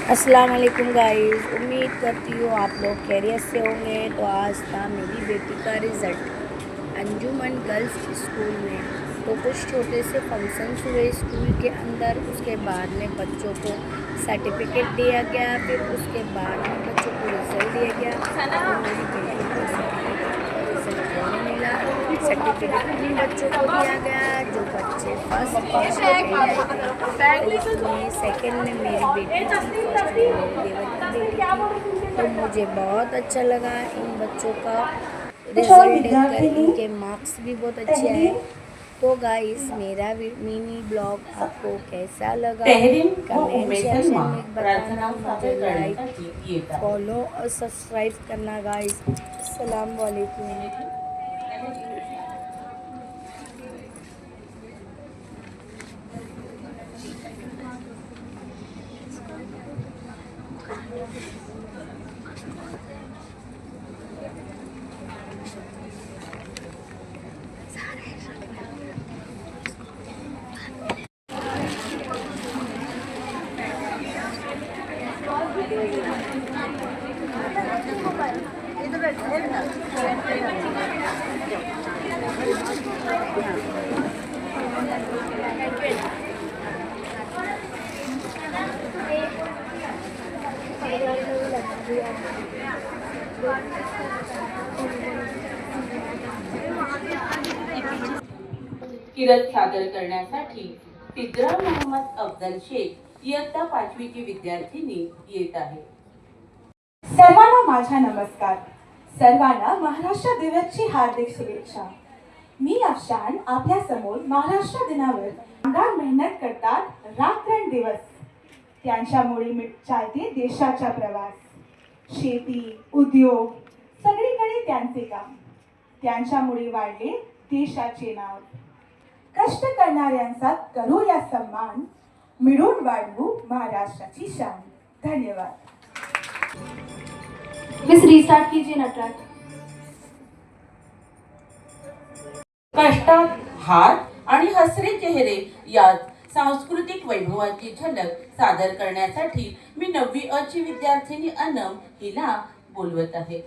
अस्सलाम वालेकुम गाइस, उम्मीद करती हूँ आप लोग खैरियत से होंगे। तो आज था मेरी बेटी का रिज़ल्ट अंजुमन गर्ल्स स्कूल में। तो कुछ छोटे से फंक्शंस हुए स्कूल के अंदर। उसके बाद में बच्चों को सर्टिफिकेट दिया गया, फिर उसके बाद में बच्चों को रिज़ल्ट दिया गया। तो मेरी बेटी को रिज़ल्ट नहीं मिला। सर्टिफिकेट उन बच्चों को दिया गया जो बच्चे फर्स्ट में सेकंड में मेरी बेटी थी, फर्स्ट में मेरे देवर की बेटी थी। तो मुझे बहुत अच्छा लगा इन बच्चों का रिजल्ट देखकर। इनके मार्क्स भी बहुत अच्छे आए। तो गाइस, मेरा मिनी ब्लॉग आपको कैसा लगा कमेंट सेक्शन में बताना। मुझे लाइक, फॉलो और सब्सक्राइब करना गाइस। अस्सलाम वालेकुम। किरत सादर करण्यासाठी तिग्रा मोहम्मद अफजल शेख इयत्ता 5वी ची विद्यार्थिनी येत आहे। सर्वांना माझा नमस्कार। सर्वांना महाराष्ट्र दिनाची हार्दिक शुभेच्छा। मी अफशान आपल्या समोर महाराष्ट्र दिनावर कामगार मेहनत करतात रात्रंदिवस। त्यांच्यामुळे चालते देशाचा प्रवास। शेती, उद्योग सगळीकडे त्यांचे काम। त्यांच्यामुळे वाढले देशाचे नाव। कष्ट करणाऱ्यांचा करूया सन्मान, मिळून वाढवू महाराष्ट्राची शान। धन्यवाद। प्लीज रीस्टार्ट कीजिए नटराज। कष्टात हात आणि हसरे चेहरे यात सांस्कृतिक वैभवाची झलक सादर करण्यासाठी मी 9वी अ ची विद्यार्थिनी अनम हिला बोलवत आहे।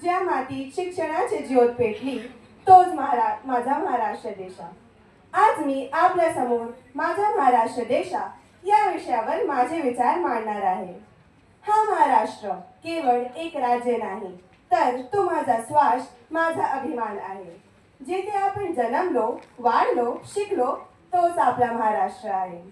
ज्या मातीत शिक्षणाची ज्योत पेटली तोच माझा महाराष्ट्र देशा। आज मी आपल्या समोर माझा महाराष्ट्र देशा या विषयावर माझे विचार मांडणार आहे। हा महाराष्ट्र केवळ एक राज्य नाही, तर तो माझा श्वास, माझा अभिमान आहे। जिथे आपण जन्मलो, वाढलो, शिकलो तोच आपला महाराष्ट्र आहे।